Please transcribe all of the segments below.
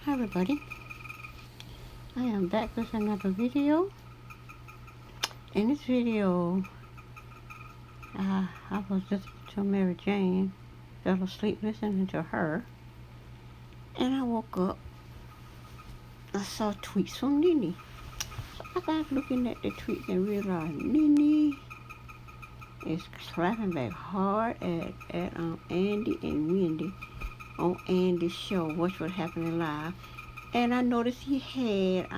Hi everybody, I am back with another video. In this video, I was listening to Mary Jane, fell asleep listening to her, and I woke up, I saw tweets from Nene. I got looking at the tweets and realized Nene is clapping back hard at Andy and Wendy on Andy's show, What's What Happening Live. And I noticed he had,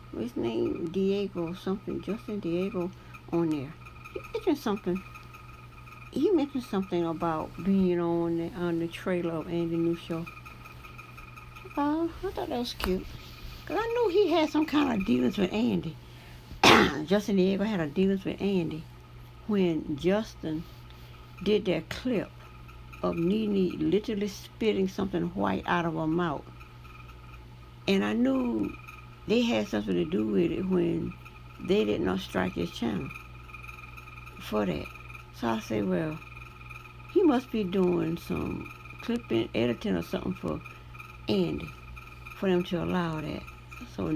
what's his name? Justin Diego on there. He mentioned something about being on the trailer of Andy's new show. I thought that was cute. Because I knew he had some kind of dealings with Andy. Justin Diego had a dealings with Andy when Justin did that clip of Nene literally spitting something white out of her mouth. And I knew they had something to do with it when they did not strike his channel for that. So I said, well, he must be doing some clipping, editing or something for Andy, for them to allow that. So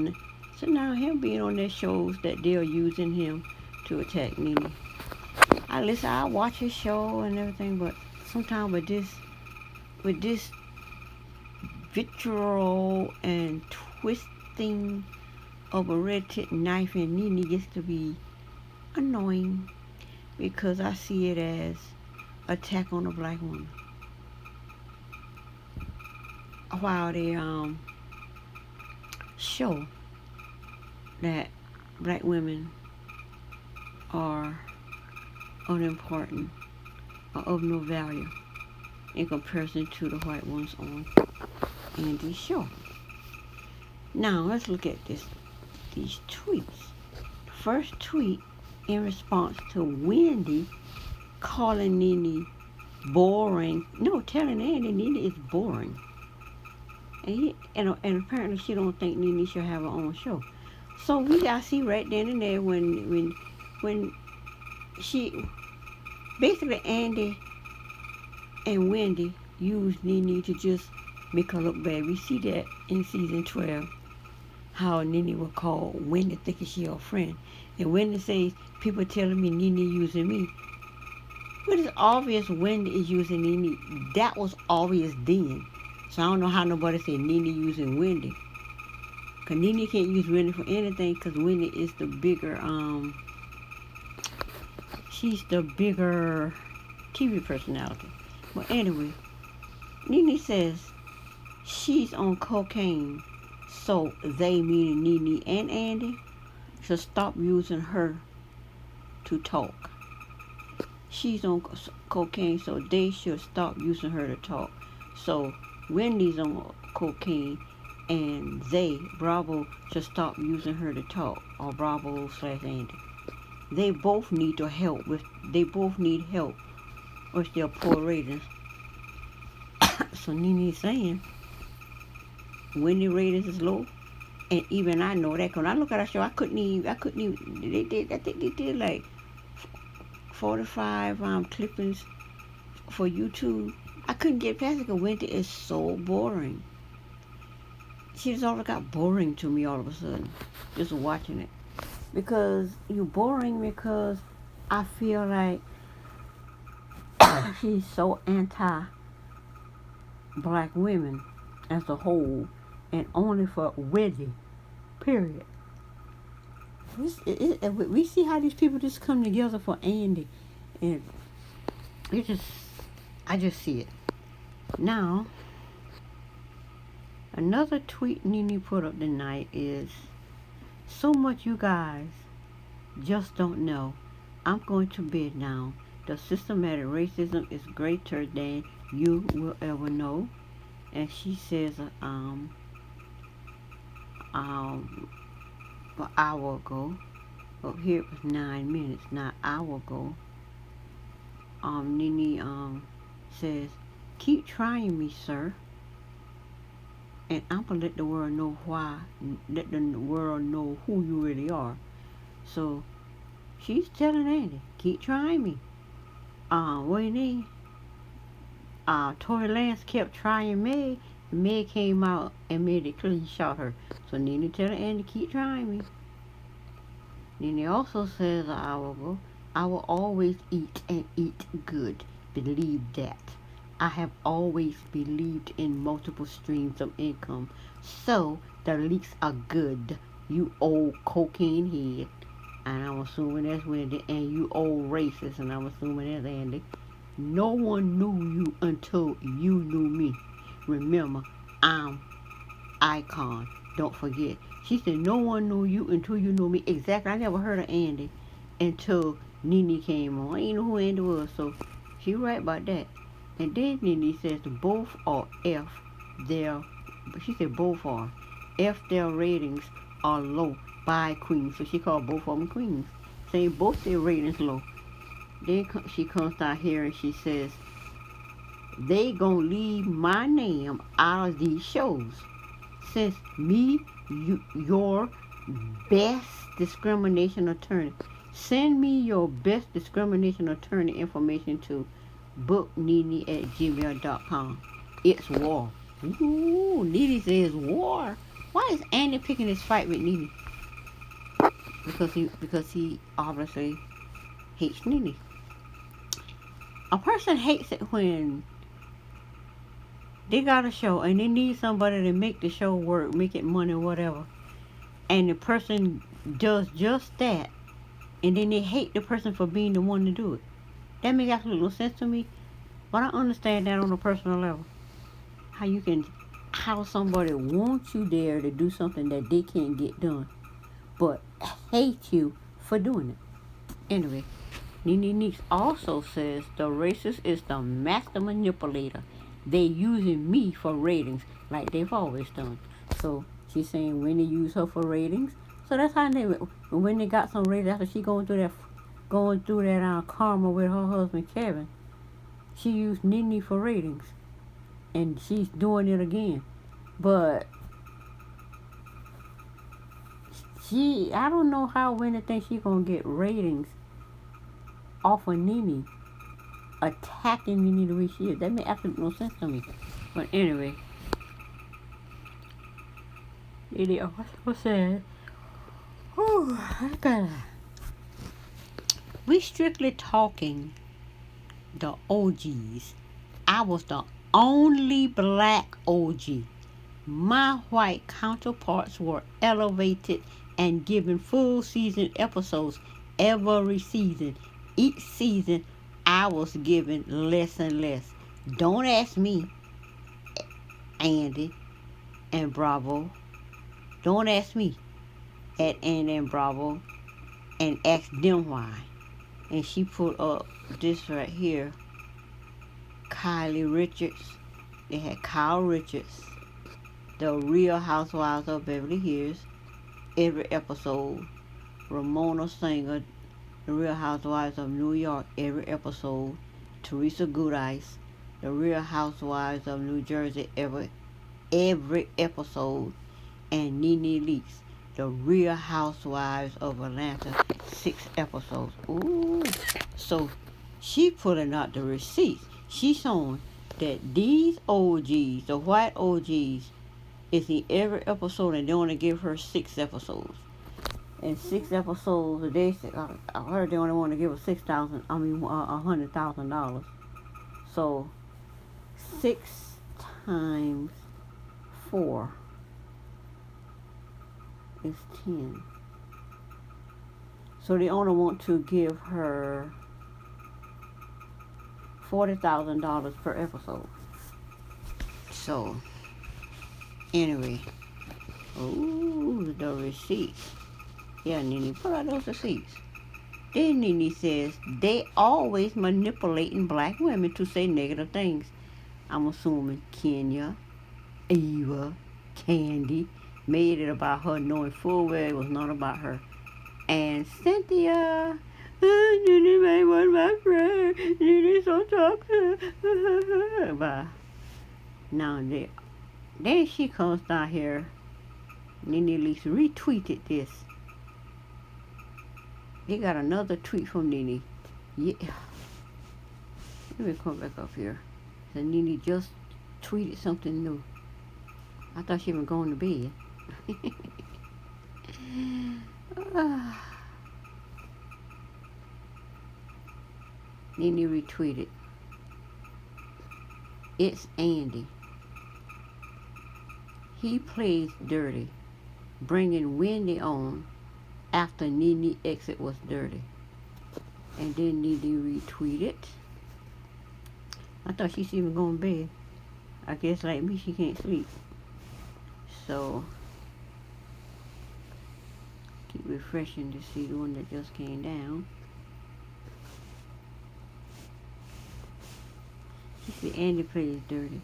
now him being on their shows that they're using him to attack Nene. I watch his show and everything, but sometimes with this vitriol and twisting of a red-tip knife in Nene gets to be annoying because I see it as attack on a black woman. While they show that black women are unimportant or of no value in comparison to the white ones on Andy's show. Now let's look at these tweets. First tweet in response to Wendy calling Nene boring. No, telling Andy Nene is boring. And apparently she don't think Nene should have her own show. So I see right then and there when she basically Andy and Wendy used Nene to just make her look bad. We see that in season 12, how Nene will call Wendy thinking she her friend. And Wendy says, people telling me Nene using me. But it's obvious Wendy is using Nene. That was obvious then. So I don't know how nobody said Nene using Wendy. Because Nene can't use Wendy for anything because Wendy is the bigger, she's the bigger TV personality. But anyway, Nene says she's on cocaine. So they, meaning Nene and Andy, should stop using her to talk. She's on cocaine, so they should stop using her to talk. So Wendy's on cocaine, and Bravo, should stop using her to talk, or Bravo/Andy. They both need help with their poor ratings. So Nene's saying Wendy ratings is low, and even I know that. When I look at that show, I couldn't even. I think they did like 45 clippings for YouTube. I couldn't get past it because Wendy is so boring. She just already got boring to me all of a sudden, just watching it. Because you're boring because I feel like she's so anti-black women as a whole, and only for Wendy, period. We see how these people just come together for Andy, and I just see it. Now, another tweet Nene put up tonight is, so much you guys just don't know. I'm going to bed now. The systematic racism is greater than you will ever know. And she says, an hour ago, but here it was 9 minutes, not an hour ago. Nene says, keep trying me, sir. And I'm going to let the world know why, let the world know who you really are. So she's telling Andy, keep trying me. What do you need? Tory Lanez kept trying me, Meg came out and made it clear he shot her. So Nene tell Andy, keep trying me. Nene also says an hour ago, I will always eat and eat good. Believe that. I have always believed in multiple streams of income. So the leaks are good. You old cocaine head. And I'm assuming that's Wendy. And you old racist. And I'm assuming that's Andy. No one knew you until you knew me. Remember, I'm Icon. Don't forget. She said no one knew you until you knew me. Exactly. I never heard of Andy until Nene came on. I didn't know who Andy was, so she right about that. And then Nene says both are F. She said both are F. Their ratings are low by queens. So she called both of them queens, saying both their ratings low. Then she comes down here and she says they gonna leave my name out of these shows. Since me, your best discrimination attorney. Send me your best discrimination attorney information to booknene@gmail.com. It's war. Ooh, Nene says war. Why is Andy picking this fight with Nene? Because he obviously hates Nene. A person hates it when they got a show and they need somebody to make the show work, make it money, whatever. And the person does just that. And then they hate the person for being the one to do it. That makes absolutely no sense to me. But I understand that on a personal level. How somebody wants you there to do something that they can't get done. But hate you for doing it. Anyway, Nene Neeks also says the racist is the master manipulator. They using me for ratings like they've always done. So she's saying when they use her for ratings. So that's how when they got some ratings after she going through that karma with her husband Kevin. She used Nene for ratings, and she's doing it again. But I don't know how Wendy thinks she's gonna get ratings off of Nene attacking Nene the way she is. That makes absolutely no sense to me. But anyway, Nene also said, we strictly talking the OGs. I was the only black OG. My white counterparts were elevated and given full season episodes every season. Each season, I was given less and less. Don't ask me, Andy and Bravo. Don't ask me at Andy and Bravo and ask them why. And she put up this right here. Kylie Richards. They had Kyle Richards. The Real Housewives of Beverly Hills. Every episode. Ramona Singer. The Real Housewives of New York. Every episode. Teresa Goodice. The Real Housewives of New Jersey. Every episode. And Nene Leakes. The Real Housewives of Atlanta. 6 episodes. Ooh. So she putting out the receipts. She's showing that these OGs, the white OGs, is in every episode, and they only give her 6 episodes. And 6 episodes, I heard they only want to give her $100,000. So 6 times 4 is 10. So they only want to give her $40,000 per episode. So, anyway. Ooh, the receipts. Yeah, Nene, put out those receipts. Then Nene says, they always manipulating black women to say negative things. I'm assuming Kenya, Eva, Candy made it about her, knowing full well it was not about her. And Cynthia, Nene made one of my friends. Nene's so toxic. But now then she comes down here. Nene Leakes retweeted this. They got another tweet from Nene. Yeah. Let me come back up here. So Nene just tweeted something new. I thought she was going to bed. Nene retweeted. It's Andy. He plays dirty, bringing Wendy on after Nene exit was dirty. And then Nene retweeted. I thought she was even going to bed. I guess like me, she can't sleep. So, keep refreshing to see the one that just came down. She said Andy plays dirty.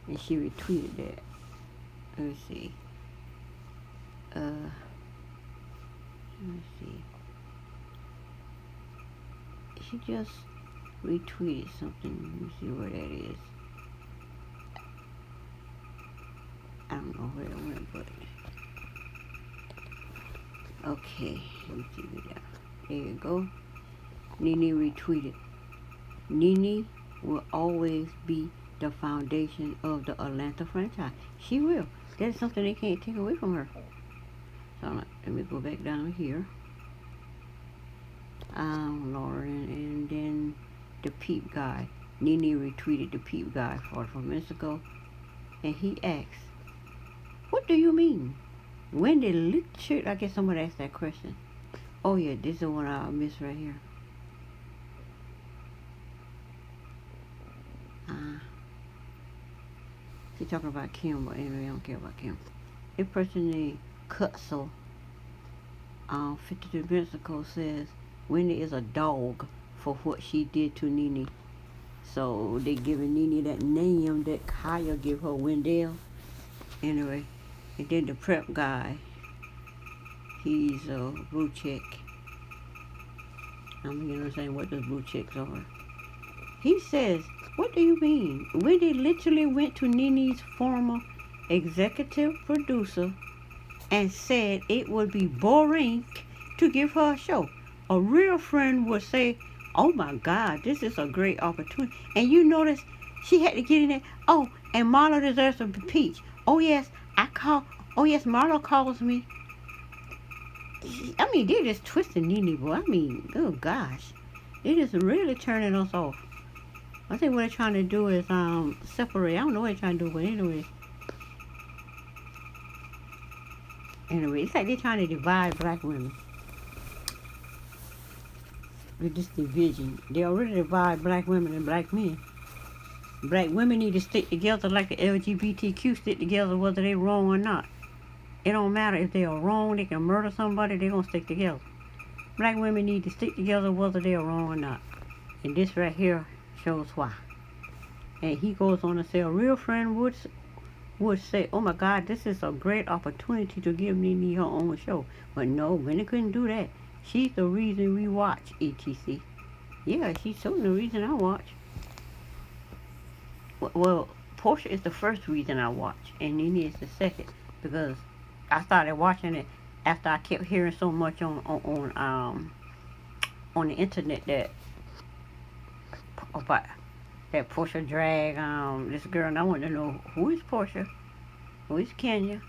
And she retweeted that. Let me see. Let me see. She just retweeted something. Let me see where that is. I don't know where it went, but okay. Let me see it out. There you go. Nene retweeted. Nene will always be the foundation of the Atlanta franchise. She will. That's something they can't take away from her. So let me go back down here. Lord, and then the Peep guy. Nene retweeted the Peep guy 44 minutes ago, and he asked, "What do you mean?" Wendy literally, I guess somebody asked that question. Oh yeah, this is the one I missed right here. She's talking about Kim, but anyway, I don't care about Kim. A person named Cutzel, 52 minutes ago says, Wendy is a dog for what she did to Nene. So they giving Nene that name that Kaya give her, Wendell. Anyway, and then the prep guy, he's a blue check. I'm beginning to understand what those blue checks are. He says, "What do you mean?" Wendy literally went to Nene's former executive producer and said it would be boring to give her a show. A real friend would say, "Oh my God, this is a great opportunity." And you notice she had to get in there. "Oh, and Marlo deserves some peach. Oh yes, oh yes, Marlo calls me." I mean, they're just twisting Nene, boy. I mean, oh gosh. They're just really turning us off. I think what they're trying to do is separate. I don't know what they're trying to do, but anyway. Anyway, it's like they're trying to divide black women. With this division. They already divide black women and black men. Black women need to stick together like the LGBTQ stick together, whether they're wrong or not. It don't matter if they are wrong, they can murder somebody, they're going to stick together. Black women need to stick together whether they are wrong or not. And this right here shows why. And he goes on to say, a real friend would say, "Oh my God, this is a great opportunity to give Nene her own show." But no, Wendy couldn't do that. She's the reason we watch, etc. Yeah, she's certainly the reason I watch. Well, Portia is the first reason I watch, and Nene is the second, because I started watching it after I kept hearing so much on the internet that about that Portia drag this girl, and I wanted to know who is Portia, who is Kenya,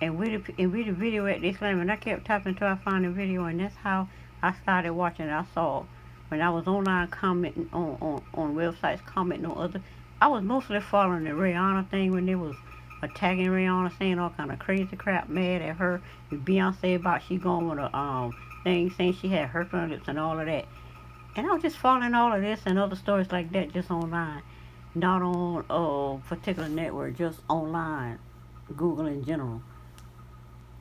and where the video at this time. And I kept tapping until I found the video, and that's how I started watching it. I saw when I was online commenting on websites, commenting on other. I was mostly following the Rihanna thing when they was attacking Rihanna, saying all kind of crazy crap, mad at her. And Beyonce about she going with a thing saying she had herpes lips and all of that. And I was just following all of this and other stories like that just online, not on a particular network, just online, Google in general.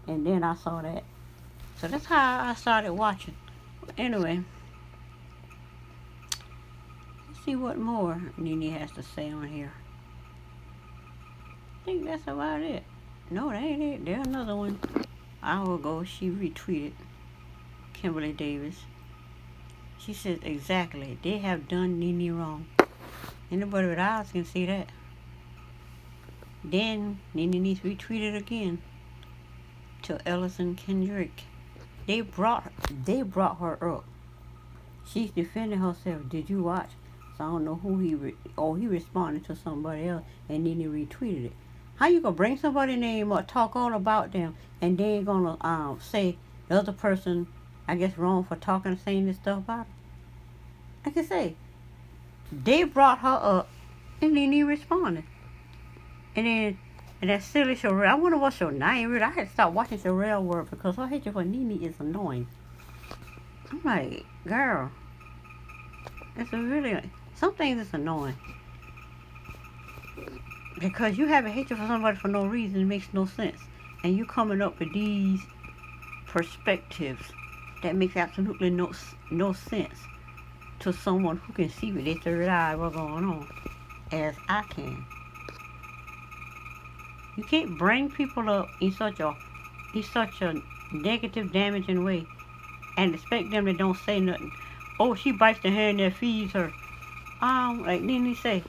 And then I saw that. So that's how I started watching. Anyway, let's see what more Nene has to say on here. I think that's about it. No, that ain't it. There's another one. An hour ago, she retweeted Kimberly Davis. She says, "Exactly. They have done Nene wrong." Anybody with eyes can see that. Then Nene needs to retweet it again to Ellison Kendrick. They brought her up. She's defending herself. "Did you watch?" I don't know who he responded to somebody else, and then he retweeted it. How you gonna bring somebody's name up, talk all about them, and then gonna say the other person, I guess, wrong for talking and saying this stuff about it? Like I say, they brought her up, and then he responded. And then, and that silly Sherelle, I wonder what your name is. I had to stop watching Sherelle World because her hatred for Nene is annoying. I'm like, girl, it's some things is annoying. Because you have a hatred for somebody for no reason, it makes no sense. And you coming up with these perspectives that makes absolutely no sense to someone who can see with their third eye what's going on, as I can. You can't bring people up in such a negative, damaging way and expect them to don't say nothing. Oh, she bites the hand that feeds her. Like Nene say,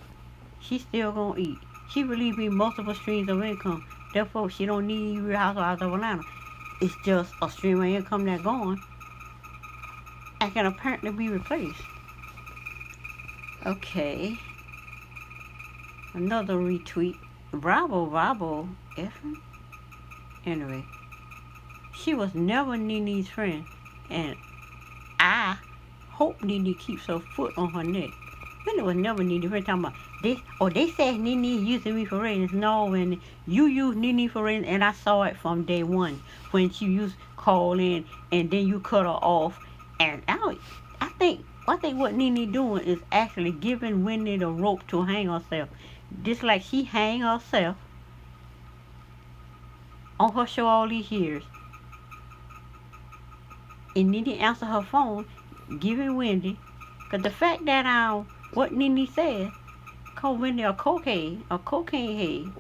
she's still gonna eat. She believes in multiple streams of income. Therefore, she don't need Real Housewives of Atlanta. It's just a stream of income that's gone and can apparently be replaced. Okay. Another retweet. Bravo, effing. Anyway, she was never Nene's friend, and I hope Nene keeps her foot on her neck. Then it was never Nene friend talking about they said Nene using me for ratings. No, and you used Nene for ratings, and I saw it from day one when she used call in, and then you cut her off. And I think what Nene doing is actually giving Wendy the rope to hang herself. Just like she hang herself on her show all these years. And Nene answer her phone, giving Wendy, because the fact that what Nene said, call Wendy a cocaine head,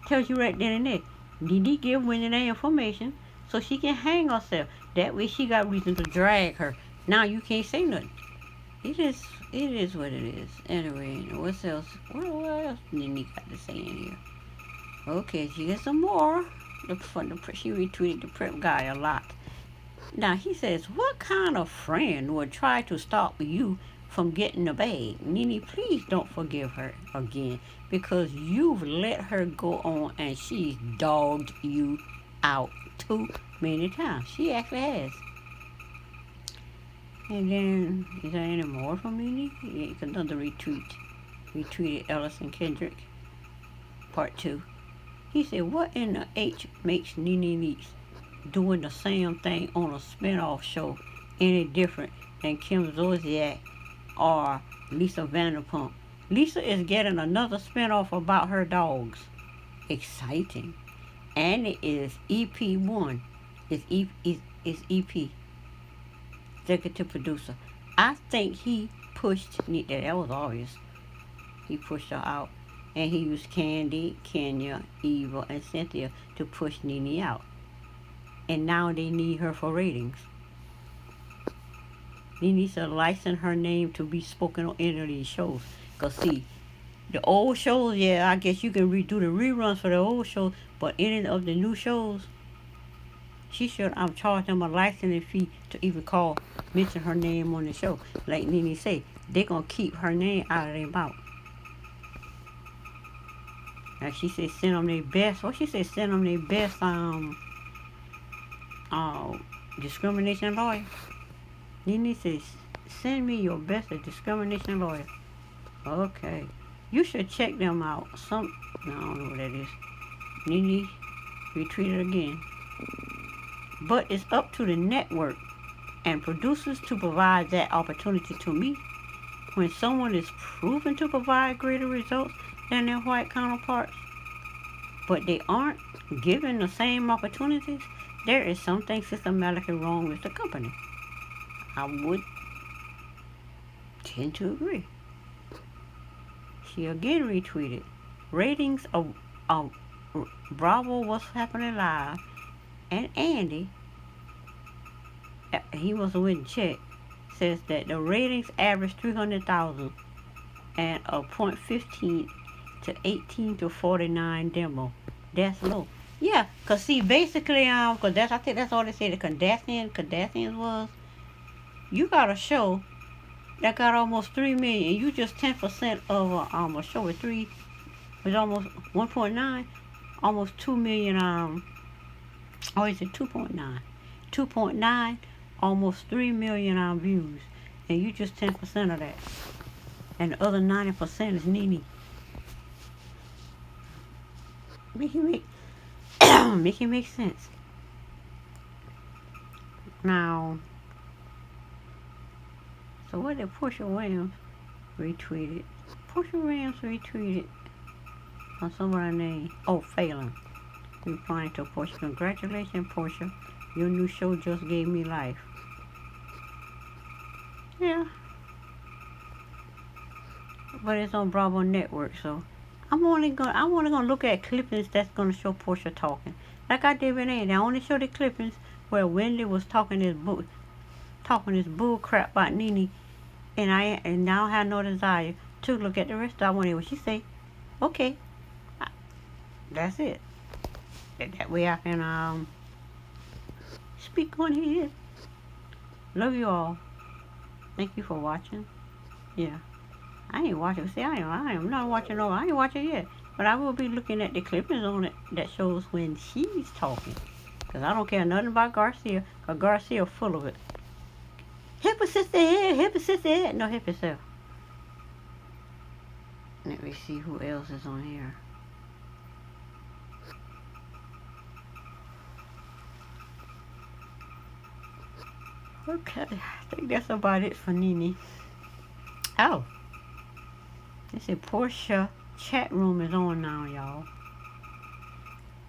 tells you right then and there. Nene give Wendy that information so she can hang herself. That way she got reason to drag her. Now you can't say nothing. It is what it is. Anyway, what else Nene got to say in here? Okay, she got some more. She retweeted the prep guy a lot. Now he says, what kind of friend would try to stop you from getting the bag? Nene, please don't forgive her again, because you've let her go on and she's dogged you out too many times. She actually has. And then, is there any more from Nene? Yeah, it's another retweet. Retweeted Ellison Kendrick, part 2. He said, what in the H makes Nene Leakes doing the same thing on a spinoff show any different than Kim Zolciak or Lisa Vanderpump? Lisa is getting another spinoff about her dogs. Exciting. And it is EP1. It's EP. Executive producer. I think he pushed, that was obvious. He pushed her out. And he used Candy, Kenya, Eva, and Cynthia to push Nene out. And now they need her for ratings. They need to license her name to be spoken on any of these shows. Because see, the old shows, yeah, I guess you can redo the reruns for the old shows, but any of the new shows, she should charge them a licensing fee to even mention her name on the show. Like Nene say, they're going to keep her name out of their mouth. Now she said send them their best. What she said, send them their best discrimination lawyer. Nene says, send me your best discrimination lawyer. Okay. You should check them out. I don't know what that is. Nene retweeted again. But it's up to the network and producers to provide that opportunity to me. When someone is proven to provide greater results than their white counterparts, but they aren't given the same opportunities, there is something systematically wrong with the company. I would tend to agree. She again retweeted, ratings of Bravo What's Happening Live, and Andy, he was with check, says that the ratings average 300,000 and a .15 to 18 to 49 demo. That's low. Yeah, because see, basically, I think that's all they say the Kardashians was. You got a show that got almost 3 million. You just 10% of a show with almost 1.9, almost 2 million. Or is it 2.9? 2.9, almost 3 million views, and you just 10% of that, and the other 90% is Nene. Make it make sense. Now, so what did Portia Williams retweeted? Portia Williams retweeted on somebody's name. Oh, Phelan. Replying to Portia. Congratulations, Portia. Your new show just gave me life. Yeah. But it's on Bravo Network, so I'm only gonna look at clippings that's gonna show Portia talking. Like I did with Nene. I only show the clippings where Wendy was talking this bull crap about Nene, and I don't have no desire to look at the rest of it. I want to hear what she say. Okay. That's it. That way I can speak on here. Love you all. Thank you for watching. Yeah. I ain't watching. See, I am not watching I ain't watching yet. But I will be looking at the clippings on it that shows when she's talking. Because I don't care nothing about Garcia. Because Garcia full of it. Hip a sister head. No, hip yourself. Let me see who else is on here. Okay, I think that's about it for Nene. Oh. They said Portia chat room is on now, y'all.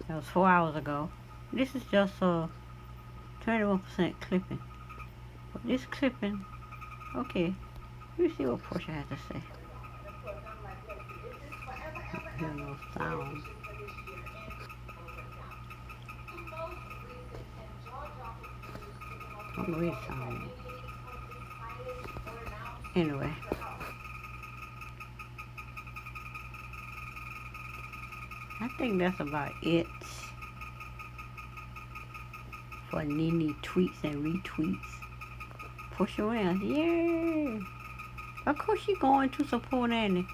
That was 4 hours ago. This is just a 21% clipping. But this clipping, okay. Let me see what Portia has to say. Hear no sound. I don't know what sound. Anyway. I think that's about it for Nene tweets and retweets. Portia Williams, yay! Of course she's going to support Nene.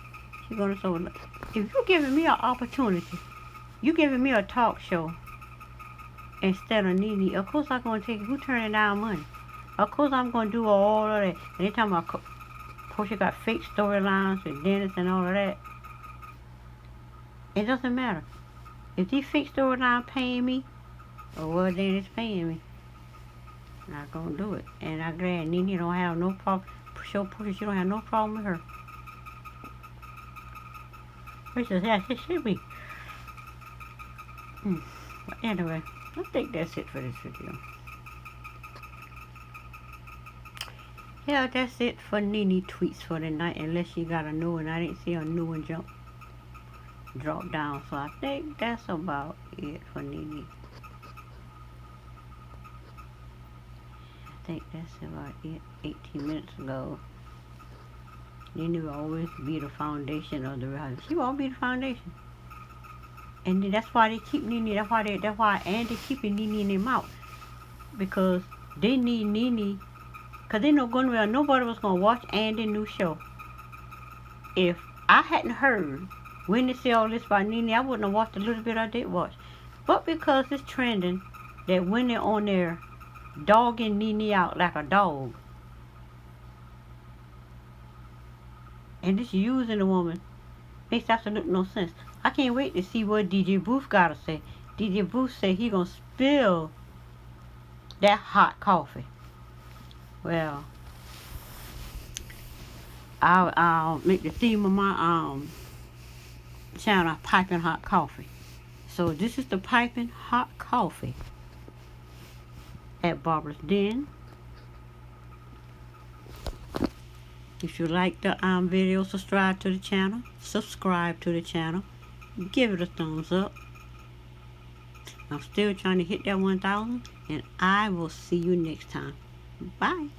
She's going to support. If you're giving me an opportunity, you giving me a talk show instead of Nene, of course I'm going to take it. Who turning down money? Of course I'm going to do all of that. And they talking about Portia got fake storylines with Dennis and all of that. It doesn't matter. If these fake storylines paying me, or well then it's paying me, I'm not gonna do it. And I'm glad Nene don't have no problem. Show Portia she don't have no problem with her. Which is as it should be. But anyway, I think that's it for this video. Yeah, that's it for Nene tweets for the night. Unless she got a new one. I didn't see a new one drop down. So I think that's about it for Nene. I think that's about it. 18 minutes ago. Nene will always be the foundation of the reality. She will always be the foundation. And that's why they keep Nene. That's why Andy keeping Nene in their mouth. Because they need Nene. Because they know going well, nobody was going to watch Andy's new show. If I hadn't heard Wendy say all this about Nene, I wouldn't have watched a little bit I did watch. But because it's trending that Wendy on there dogging Nene out like a dog. And just using the woman makes absolutely no sense. I can't wait to see what DJ Booth got to say. DJ Booth said he going to spill that hot coffee. Well, I'll make the theme of my channel Piping Hot Coffee. So this is the Piping Hot Coffee at Barbara's Den. If you like the video, subscribe to the channel. Subscribe to the channel. Give it a thumbs up. I'm still trying to hit that 1,000, and I will see you next time. Bye.